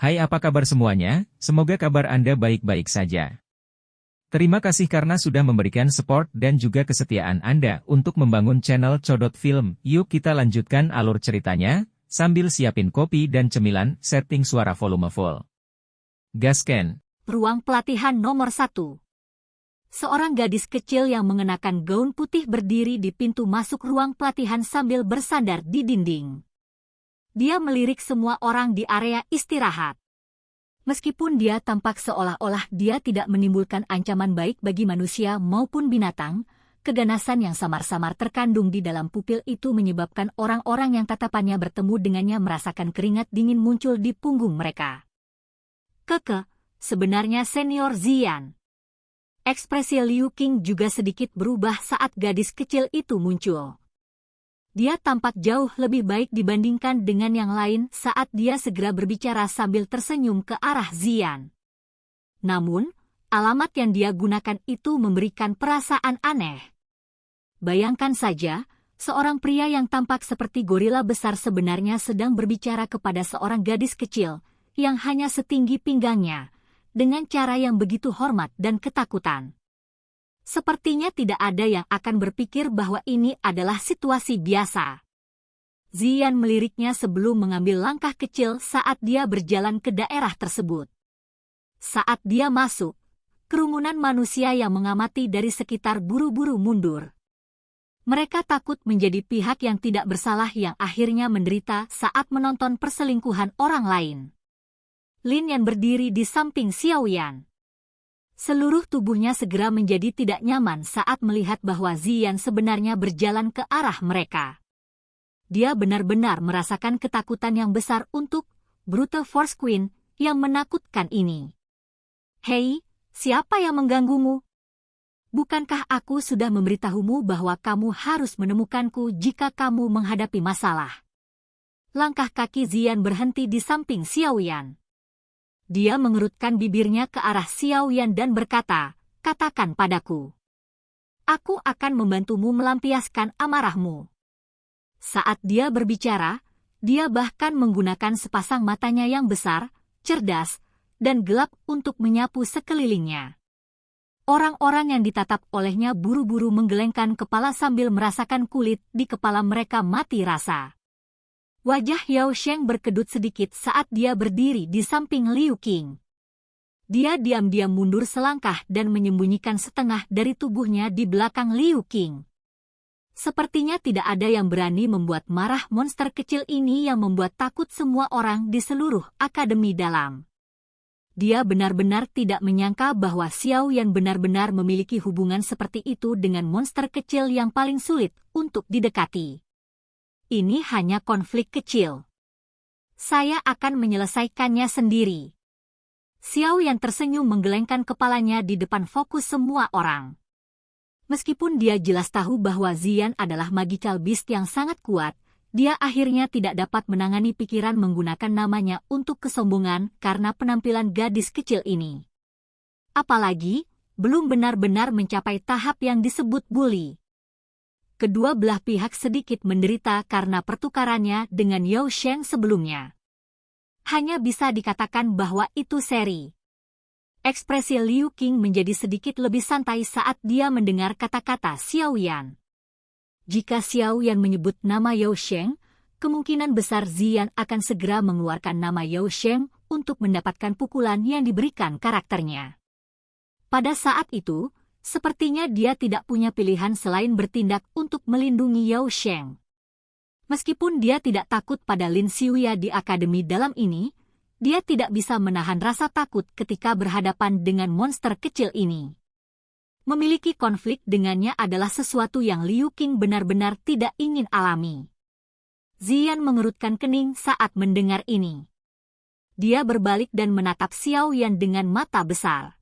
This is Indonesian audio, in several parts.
Hai, apa kabar semuanya? Semoga kabar Anda baik-baik saja. Terima kasih karena sudah memberikan support dan juga kesetiaan Anda untuk membangun channel Codot Film. Yuk kita lanjutkan alur ceritanya, sambil siapin kopi dan cemilan, setting suara volume full. Gasken. Ruang pelatihan nomor 1. Seorang gadis kecil yang mengenakan gaun putih berdiri di pintu masuk ruang pelatihan sambil bersandar di dinding. Dia melirik semua orang di area istirahat. Meskipun dia tampak seolah-olah dia tidak menimbulkan ancaman baik bagi manusia maupun binatang, keganasan yang samar-samar terkandung di dalam pupil itu menyebabkan orang-orang yang tatapannya bertemu dengannya merasakan keringat dingin muncul di punggung mereka. Sebenarnya Senior Zian. Ekspresi Liu Qing juga sedikit berubah saat gadis kecil itu muncul. Dia tampak jauh lebih baik dibandingkan dengan yang lain saat dia segera berbicara sambil tersenyum ke arah Zian. Namun, alamat yang dia gunakan itu memberikan perasaan aneh. Bayangkan saja, seorang pria yang tampak seperti gorila besar sebenarnya sedang berbicara kepada seorang gadis kecil yang hanya setinggi pinggangnya, dengan cara yang begitu hormat dan ketakutan. Sepertinya tidak ada yang akan berpikir bahwa ini adalah situasi biasa. Zian meliriknya sebelum mengambil langkah kecil saat dia berjalan ke daerah tersebut. Saat dia masuk, kerumunan manusia yang mengamati dari sekitar buru-buru mundur. Mereka takut menjadi pihak yang tidak bersalah yang akhirnya menderita saat menonton perselingkuhan orang lain. Lin Yan berdiri di samping Xiao Yan. Seluruh tubuhnya segera menjadi tidak nyaman saat melihat bahwa Zian sebenarnya berjalan ke arah mereka. Dia benar-benar merasakan ketakutan yang besar untuk Brute Force Queen yang menakutkan ini. Hei, siapa yang mengganggumu? Bukankah aku sudah memberitahumu bahwa kamu harus menemukanku jika kamu menghadapi masalah? Langkah kaki Zian berhenti di samping Xiao Yan. Dia mengerutkan bibirnya ke arah Xiao Yan dan berkata, "Katakan padaku. Aku akan membantumu melampiaskan amarahmu." Saat dia berbicara, dia bahkan menggunakan sepasang matanya yang besar, cerdas, dan gelap untuk menyapu sekelilingnya. Orang-orang yang ditatap olehnya buru-buru menggelengkan kepala sambil merasakan kulit di kepala mereka mati rasa. Wajah Yao Sheng berkedut sedikit saat dia berdiri di samping Liu Qing. Dia diam-diam mundur selangkah dan menyembunyikan setengah dari tubuhnya di belakang Liu Qing. Sepertinya tidak ada yang berani membuat marah monster kecil ini yang membuat takut semua orang di seluruh akademi dalam. Dia benar-benar tidak menyangka bahwa Xiao Yan benar-benar memiliki hubungan seperti itu dengan monster kecil yang paling sulit untuk didekati. Ini hanya konflik kecil. Saya akan menyelesaikannya sendiri. Xiao Yan tersenyum menggelengkan kepalanya di depan fokus semua orang. Meskipun dia jelas tahu bahwa Zian adalah magical beast yang sangat kuat, dia akhirnya tidak dapat menangani pikiran menggunakan namanya untuk kesombongan karena penampilan gadis kecil ini. Apalagi, belum benar-benar mencapai tahap yang disebut bully. Kedua belah pihak sedikit menderita karena pertukarannya dengan Yao Sheng sebelumnya. Hanya bisa dikatakan bahwa itu seri. Ekspresi Liu Qing menjadi sedikit lebih santai saat dia mendengar kata-kata Xiao Yan. Jika Xiao Yan menyebut nama Yao Sheng, kemungkinan besar Zian akan segera mengeluarkan nama Yao Sheng untuk mendapatkan pukulan yang diberikan karakternya. Pada saat itu, sepertinya dia tidak punya pilihan selain bertindak untuk melindungi Yao Sheng. Meskipun dia tidak takut pada Lin Xiuya di akademi dalam ini, dia tidak bisa menahan rasa takut ketika berhadapan dengan monster kecil ini. Memiliki konflik dengannya adalah sesuatu yang Liu Qing benar-benar tidak ingin alami. Zian mengerutkan kening saat mendengar ini. Dia berbalik dan menatap Xiao Yan dengan mata besar.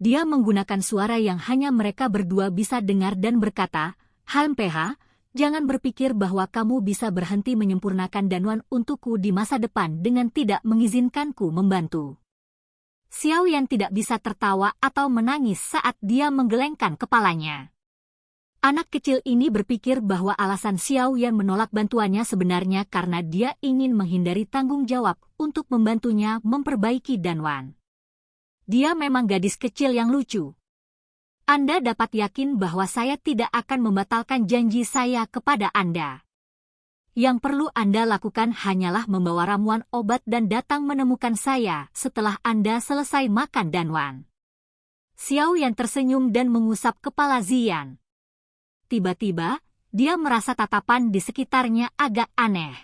Dia menggunakan suara yang hanya mereka berdua bisa dengar dan berkata, "HMPH, jangan berpikir bahwa kamu bisa berhenti menyempurnakan Danwan untukku di masa depan dengan tidak mengizinkanku membantu." Xiao Yan tidak bisa tertawa atau menangis saat dia menggelengkan kepalanya. Anak kecil ini berpikir bahwa alasan Xiao Yan menolak bantuannya sebenarnya karena dia ingin menghindari tanggung jawab untuk membantunya memperbaiki Danwan. Dia memang gadis kecil yang lucu. Anda dapat yakin bahwa saya tidak akan membatalkan janji saya kepada Anda. Yang perlu Anda lakukan hanyalah membawa ramuan obat dan datang menemukan saya setelah Anda selesai makan Danwan. Xiao Yan tersenyum dan mengusap kepala Ziyan. Tiba-tiba, dia merasa tatapan di sekitarnya agak aneh.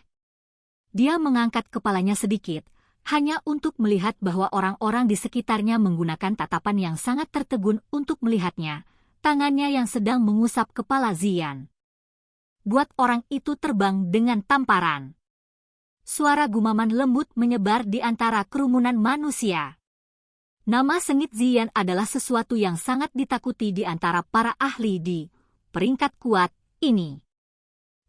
Dia mengangkat kepalanya sedikit, hanya untuk melihat bahwa orang-orang di sekitarnya menggunakan tatapan yang sangat tertegun untuk melihatnya, tangannya yang sedang mengusap kepala Ziyan. Buat orang itu terbang dengan tamparan. Suara gumaman lembut menyebar di antara kerumunan manusia. Nama sengit Ziyan adalah sesuatu yang sangat ditakuti di antara para ahli di peringkat kuat ini.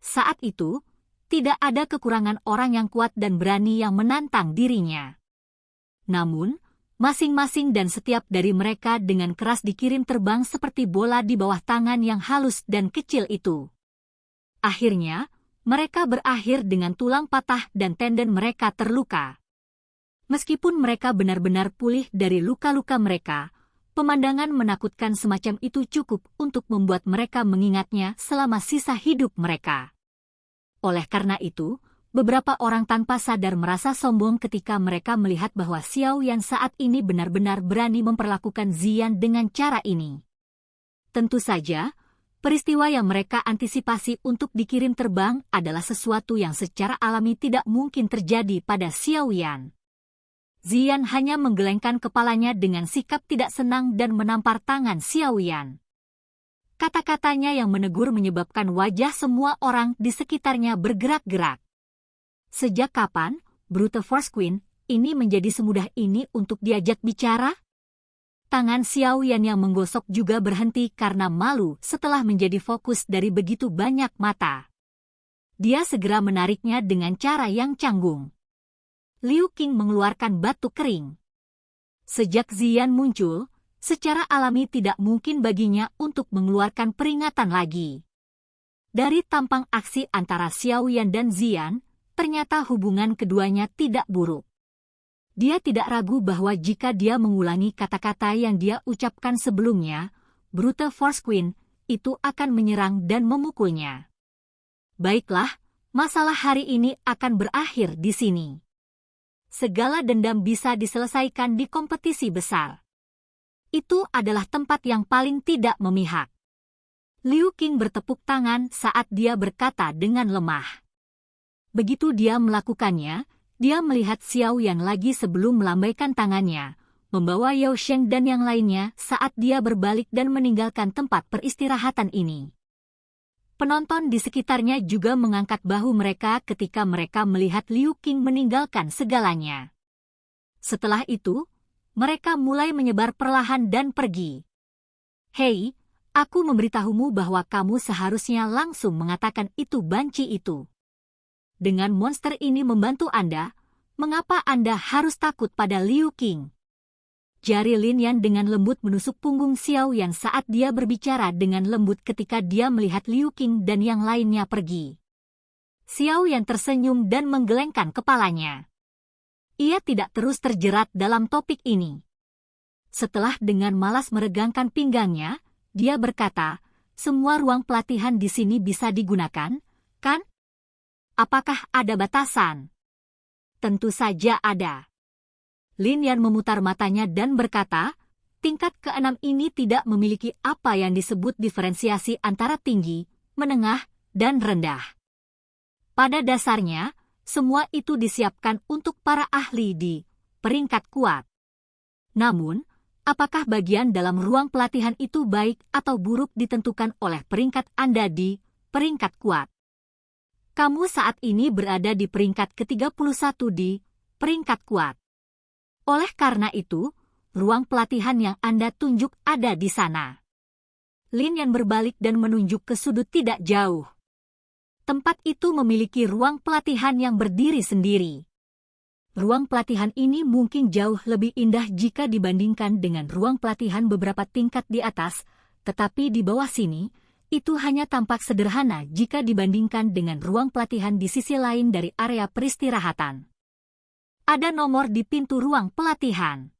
Saat itu, tidak ada kekurangan orang yang kuat dan berani yang menantang dirinya. Namun, masing-masing dan setiap dari mereka dengan keras dikirim terbang seperti bola di bawah tangan yang halus dan kecil itu. Akhirnya, mereka berakhir dengan tulang patah dan tendon mereka terluka. Meskipun mereka benar-benar pulih dari luka-luka mereka, pemandangan menakutkan semacam itu cukup untuk membuat mereka mengingatnya selama sisa hidup mereka. Oleh karena itu, beberapa orang tanpa sadar merasa sombong ketika mereka melihat bahwa Xiao Yan saat ini benar-benar berani memperlakukan Ziyan dengan cara ini. Tentu saja, peristiwa yang mereka antisipasi untuk dikirim terbang adalah sesuatu yang secara alami tidak mungkin terjadi pada Xiao Yan. Ziyan hanya menggelengkan kepalanya dengan sikap tidak senang dan menampar tangan Xiao Yan. Kata-katanya yang menegur menyebabkan wajah semua orang di sekitarnya bergerak-gerak. Sejak kapan, Brute Force Queen, ini menjadi semudah ini untuk diajak bicara? Tangan Xiao Yan yang menggosok juga berhenti karena malu setelah menjadi fokus dari begitu banyak mata. Dia segera menariknya dengan cara yang canggung. Liu Qing mengeluarkan batu kering. Sejak Ziyan muncul, secara alami tidak mungkin baginya untuk mengeluarkan peringatan lagi. Dari tampang aksi antara Xiao Yan dan Ziyan, ternyata hubungan keduanya tidak buruk. Dia tidak ragu bahwa jika dia mengulangi kata-kata yang dia ucapkan sebelumnya, Brute Force Queen itu akan menyerang dan memukulnya. Baiklah, masalah hari ini akan berakhir di sini. Segala dendam bisa diselesaikan di kompetisi besar. Itu adalah tempat yang paling tidak memihak. Liu Qing bertepuk tangan saat dia berkata dengan lemah. Begitu dia melakukannya, dia melihat Xiao Yan lagi sebelum melambaikan tangannya, membawa Yao Sheng dan yang lainnya saat dia berbalik dan meninggalkan tempat peristirahatan ini. Penonton di sekitarnya juga mengangkat bahu mereka ketika mereka melihat Liu Qing meninggalkan segalanya. Setelah itu, mereka mulai menyebar perlahan dan pergi. Hei, aku memberitahumu bahwa kamu seharusnya langsung mengatakan itu banci itu. Dengan monster ini membantu Anda, mengapa Anda harus takut pada Liu Qing? Jari Lin Yan dengan lembut menusuk punggung Xiao Yan saat dia berbicara dengan lembut ketika dia melihat Liu Qing dan yang lainnya pergi. Xiao Yan tersenyum dan menggelengkan kepalanya. Ia tidak terus terjerat dalam topik ini. Setelah dengan malas meregangkan pinggangnya, dia berkata, semua ruang pelatihan di sini bisa digunakan, kan? Apakah ada batasan? Tentu saja ada. Lin Yan memutar matanya dan berkata, tingkat ke-6 ini tidak memiliki apa yang disebut diferensiasi antara tinggi, menengah, dan rendah. Pada dasarnya, semua itu disiapkan untuk para ahli di peringkat kuat. Namun, apakah bagian dalam ruang pelatihan itu baik atau buruk ditentukan oleh peringkat Anda di peringkat kuat. Kamu saat ini berada di peringkat ke-31 di peringkat kuat. Oleh karena itu, ruang pelatihan yang Anda tunjuk ada di sana. Lin Yan berbalik dan menunjuk ke sudut tidak jauh. Tempat itu memiliki ruang pelatihan yang berdiri sendiri. Ruang pelatihan ini mungkin jauh lebih indah jika dibandingkan dengan ruang pelatihan beberapa tingkat di atas, tetapi di bawah sini, itu hanya tampak sederhana jika dibandingkan dengan ruang pelatihan di sisi lain dari area peristirahatan. Ada nomor di pintu ruang pelatihan.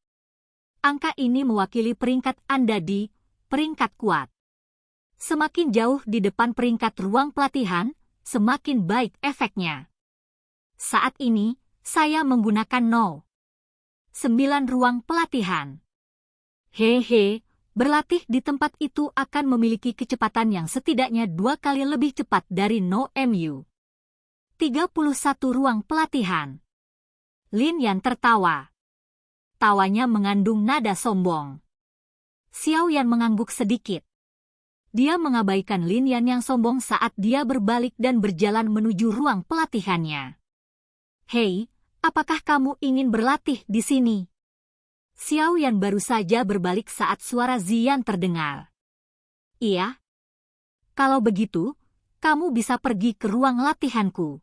Angka ini mewakili peringkat Anda di peringkat kuat. Semakin jauh di depan peringkat ruang pelatihan, semakin baik efeknya. Saat ini, saya menggunakan 9 ruang pelatihan. Hehe, berlatih di tempat itu akan memiliki kecepatan yang setidaknya 2 kali lebih cepat dari 9 31 ruang pelatihan. Lin Yan tertawa. Tawanya mengandung nada sombong. Xiao Yan mengangguk sedikit. Dia mengabaikan Lin Yan yang sombong saat dia berbalik dan berjalan menuju ruang pelatihannya. Hei, apakah kamu ingin berlatih di sini? Xiao Yan baru saja berbalik saat suara Ziyan terdengar. Iya. Kalau begitu, kamu bisa pergi ke ruang latihanku.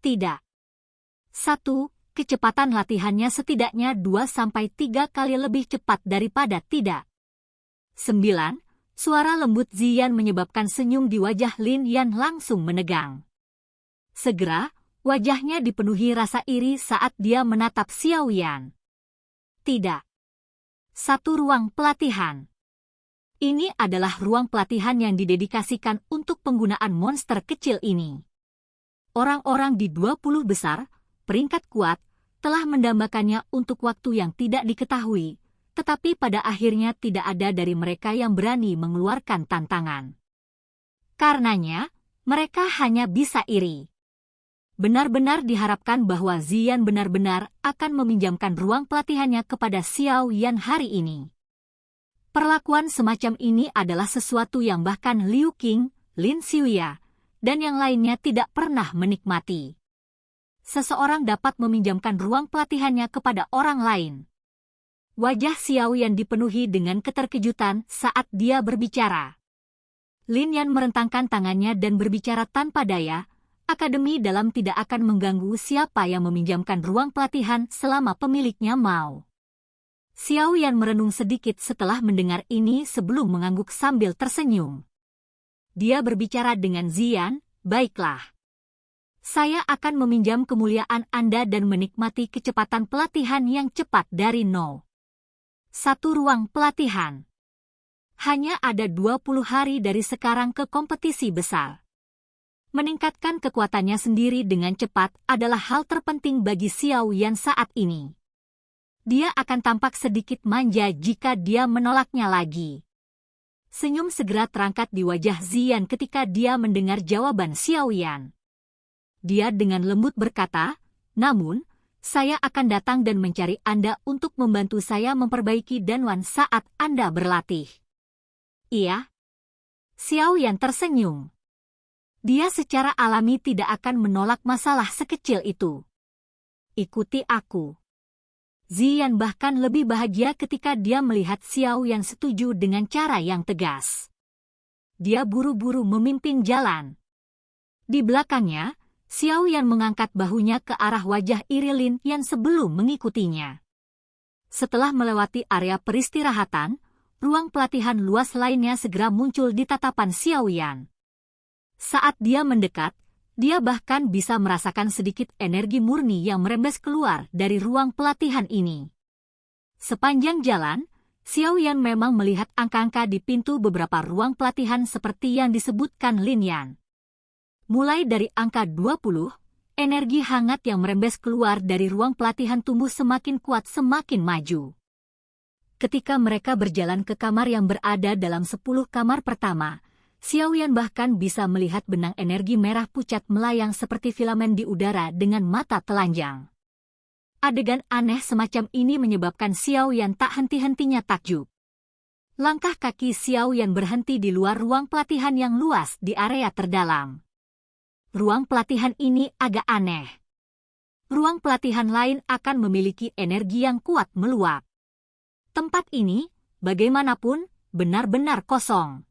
Tidak. 1. Kecepatan latihannya setidaknya 2-3 kali lebih cepat daripada tidak. 9. Suara lembut Ziyan menyebabkan senyum di wajah Lin Yan langsung menegang. Segera, wajahnya dipenuhi rasa iri saat dia menatap Xiao Yan. Tidak. 1 ruang pelatihan. Ini adalah ruang pelatihan yang didedikasikan untuk penggunaan monster kecil ini. Orang-orang di 20 besar, peringkat kuat, telah mendambakannya untuk waktu yang tidak diketahui, tetapi pada akhirnya tidak ada dari mereka yang berani mengeluarkan tantangan. Karenanya, mereka hanya bisa iri. Benar-benar diharapkan bahwa Ziyan benar-benar akan meminjamkan ruang pelatihannya kepada Xiao Yan hari ini. Perlakuan semacam ini adalah sesuatu yang bahkan Liu Qing, Lin Xiuya, dan yang lainnya tidak pernah menikmati. Seseorang dapat meminjamkan ruang pelatihannya kepada orang lain. Wajah Xiao Yan dipenuhi dengan keterkejutan saat dia berbicara. Lin Yan merentangkan tangannya dan berbicara tanpa daya. Akademi dalam tidak akan mengganggu siapa yang meminjamkan ruang pelatihan selama pemiliknya mau. Xiao Yan merenung sedikit setelah mendengar ini sebelum mengangguk sambil tersenyum. Dia berbicara dengan Ziyan, baiklah. Saya akan meminjam kemuliaan Anda dan menikmati kecepatan pelatihan yang cepat dari 1 ruang pelatihan. Hanya ada 20 hari dari sekarang ke kompetisi besar. Meningkatkan kekuatannya sendiri dengan cepat adalah hal terpenting bagi Xiao Yan saat ini. Dia akan tampak sedikit manja jika dia menolaknya lagi. Senyum segera terangkat di wajah Ziyan ketika dia mendengar jawaban Xiao Yan. Dia dengan lembut berkata, namun, saya akan datang dan mencari Anda untuk membantu saya memperbaiki Danwan saat Anda berlatih. Iya? Xiao Yan tersenyum. Dia secara alami tidak akan menolak masalah sekecil itu. Ikuti aku. Ziyan bahkan lebih bahagia ketika dia melihat Xiao Yan setuju dengan cara yang tegas. Dia buru-buru memimpin jalan. Di belakangnya, Xiao Yan mengangkat bahunya ke arah wajah iri Lin Yan sebelum mengikutinya. Setelah melewati area peristirahatan, ruang pelatihan luas lainnya segera muncul di tatapan Xiao Yan. Saat dia mendekat, dia bahkan bisa merasakan sedikit energi murni yang merembes keluar dari ruang pelatihan ini. Sepanjang jalan, Xiao Yan memang melihat angka-angka di pintu beberapa ruang pelatihan seperti yang disebutkan Lin Yan. Mulai dari angka 20, energi hangat yang merembes keluar dari ruang pelatihan tumbuh semakin kuat semakin maju. Ketika mereka berjalan ke kamar yang berada dalam 10 kamar pertama, Xiao Yan bahkan bisa melihat benang energi merah pucat melayang seperti filamen di udara dengan mata telanjang. Adegan aneh semacam ini menyebabkan Xiao Yan tak henti-hentinya takjub. Langkah kaki Xiao Yan berhenti di luar ruang pelatihan yang luas di area terdalam. Ruang pelatihan ini agak aneh. Ruang pelatihan lain akan memiliki energi yang kuat meluap. Tempat ini, bagaimanapun, benar-benar kosong.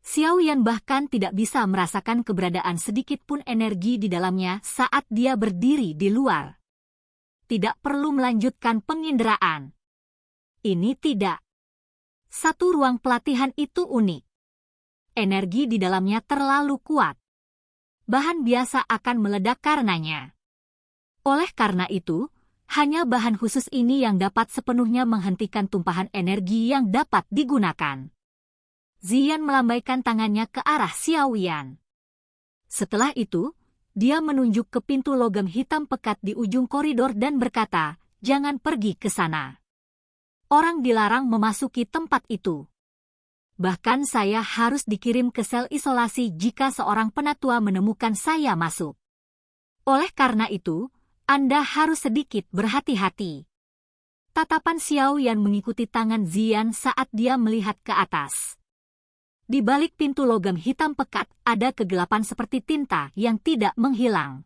Xiao Yan bahkan tidak bisa merasakan keberadaan sedikit pun energi di dalamnya saat dia berdiri di luar. Tidak perlu melanjutkan penginderaan. Ini tidak. 1 ruang pelatihan itu unik. energi di dalamnya terlalu kuat. Bahan biasa akan meledak karenanya. Oleh karena itu, hanya bahan khusus ini yang dapat sepenuhnya menghentikan tumpahan energi yang dapat digunakan. Ziyan melambaikan tangannya ke arah Xiaoyan. Setelah itu, dia menunjuk ke pintu logam hitam pekat di ujung koridor dan berkata, "Jangan pergi ke sana. Orang dilarang memasuki tempat itu. Bahkan saya harus dikirim ke sel isolasi jika seorang penatua menemukan saya masuk. Oleh karena itu, Anda harus sedikit berhati-hati." Tatapan Xiaoyan mengikuti tangan Ziyan saat dia melihat ke atas. Di balik pintu logam hitam pekat ada kegelapan seperti tinta yang tidak menghilang.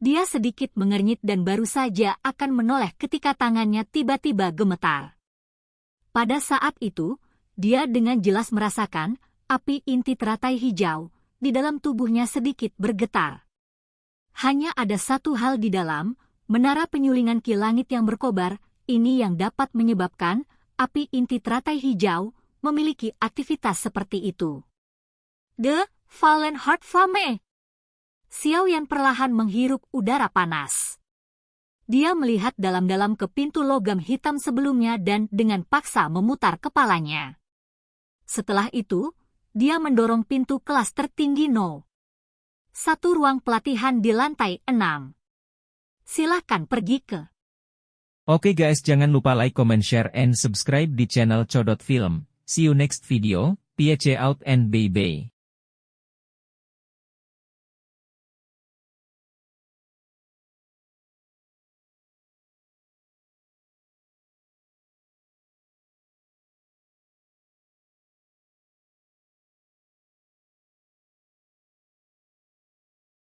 Dia sedikit mengernyit dan baru saja akan menoleh ketika tangannya tiba-tiba gemetar. Pada saat itu, dia dengan jelas merasakan api inti teratai hijau di dalam tubuhnya sedikit bergetar. Hanya ada satu hal di dalam, menara penyulingan ki langit yang berkobar, ini yang dapat menyebabkan api inti teratai hijau memiliki aktivitas seperti itu. The Fallen Heart Flame. Xiaoyan perlahan menghirup udara panas. Dia melihat dalam-dalam ke pintu logam hitam sebelumnya dan dengan paksa memutar kepalanya. Setelah itu, dia mendorong pintu kelas tertinggi No. 1 ruang pelatihan di lantai 6. Silakan pergi ke. Oke guys, jangan lupa like, comment, share, and subscribe di channel Codot Film. See you next video, peace out and bye-bye.